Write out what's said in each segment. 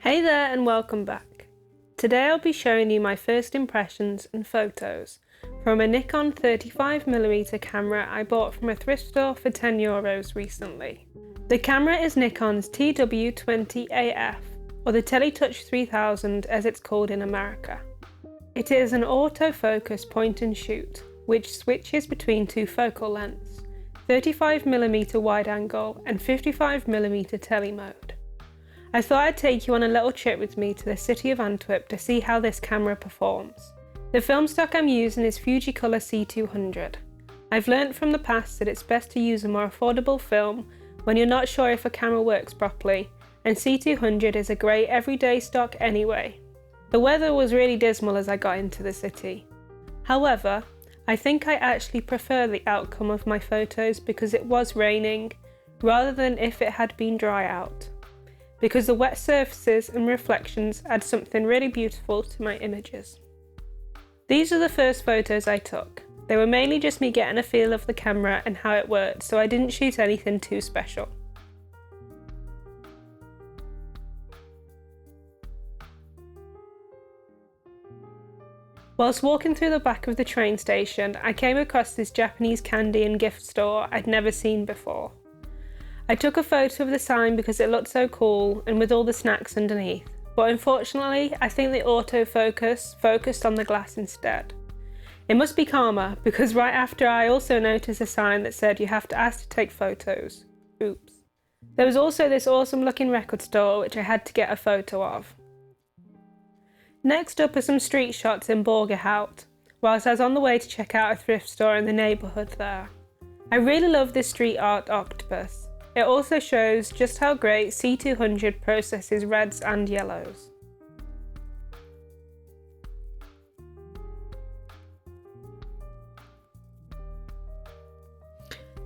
Hey there and welcome back. Today I'll be showing you my first impressions and photos from a Nikon 35mm camera I bought from a thrift store for €10 recently. The camera is Nikon's TW20AF, or the Teletouch 3000 as it's called in America. It is an autofocus point and shoot, which switches between two focal lengths, 35mm wide angle and 55mm tele mode. I thought I'd take you on a little trip with me to the city of Antwerp to see how this camera performs. The film stock I'm using is Fuji Colour C200. I've learnt from the past that it's best to use a more affordable film when you're not sure if a camera works properly, and C200 is a great everyday stock anyway. The weather was really dismal as I got into the city. However, I think I actually prefer the outcome of my photos because it was raining, rather than if it had been dry out, because the wet surfaces and reflections add something really beautiful to my images. These are the first photos I took. They were mainly just me getting a feel of the camera and how it worked, so I didn't shoot anything too special. Whilst walking through the back of the train station, I came across this Japanese candy and gift store I'd never seen before. I took a photo of the sign because it looked so cool and with all the snacks underneath, but unfortunately I think the autofocus focused on the glass instead. It must be karma, because right after I also noticed a sign that said you have to ask to take photos. Oops. There was also this awesome looking record store which I had to get a photo of. Next up are some street shots in Borgerhout, whilst I was on the way to check out a thrift store in the neighbourhood there. I really love this street art octopus. It also shows just how great C200 processes reds and yellows.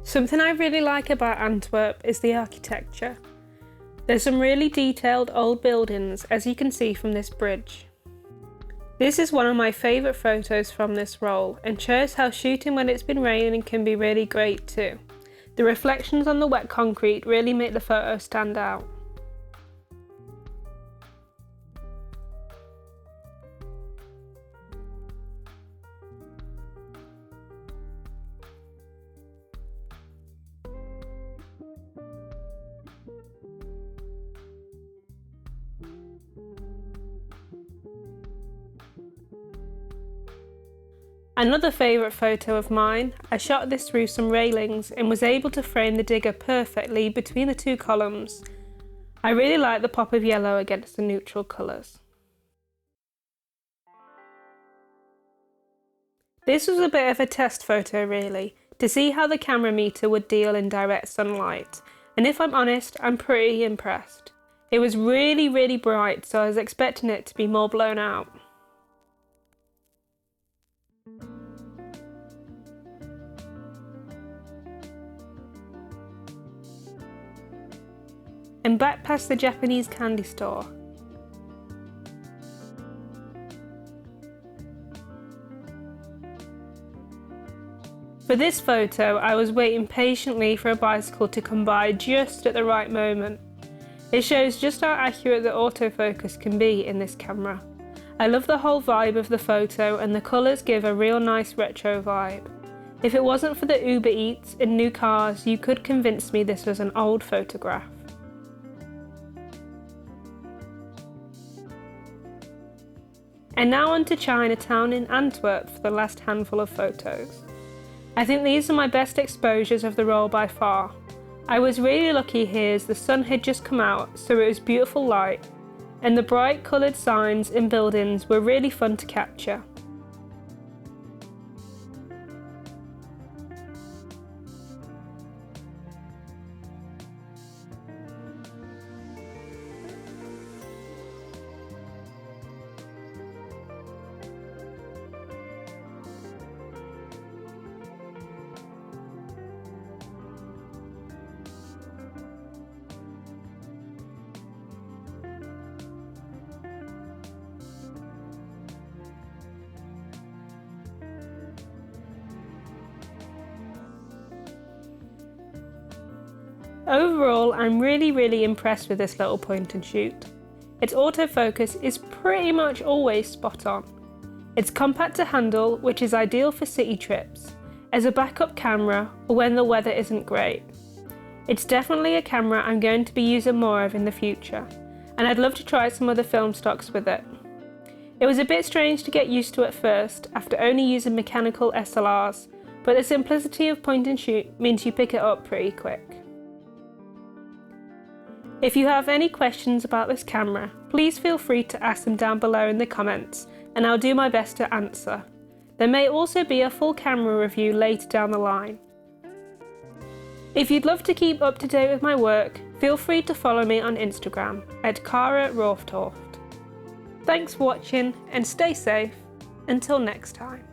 Something I really like about Antwerp is the architecture. There's some really detailed old buildings, as you can see from this bridge. This is one of my favourite photos from this roll and shows how shooting when it's been raining can be really great too. The reflections on the wet concrete really make the photo stand out. Another favourite photo of mine, I shot this through some railings and was able to frame the digger perfectly between the two columns. I really like the pop of yellow against the neutral colours. This was a bit of a test photo really, to see how the camera meter would deal in direct sunlight, and if I'm honest, I'm pretty impressed. It was really bright, so I was expecting it to be more blown out. And back past the Japanese candy store. For this photo, I was waiting patiently for a bicycle to come by just at the right moment. It shows just how accurate the autofocus can be in this camera. I love the whole vibe of the photo, and the colours give a real nice retro vibe. If it wasn't for the Uber Eats and new cars, you could convince me this was an old photograph. And now on to Chinatown in Antwerp for the last handful of photos. I think these are my best exposures of the roll by far. I was really lucky here as the sun had just come out, so it was beautiful light, and the bright coloured signs and buildings were really fun to capture. Overall, I'm really impressed with this little point and shoot. its autofocus is pretty much always spot on. It's compact to handle, which is ideal for city trips, as a backup camera or when the weather isn't great. It's definitely a camera I'm going to be using more of in the future, and I'd love to try some other film stocks with it. It was a bit strange to get used to at first after only using mechanical SLRs, but the simplicity of point and shoot means you pick it up pretty quick. If you have any questions about this camera, please feel free to ask them down below in the comments, and I'll do my best to answer. There may also be a full camera review later down the line. If you'd love to keep up to date with my work, feel free to follow me on Instagram at @KaraRorftoft. Thanks for watching and stay safe. Until next time.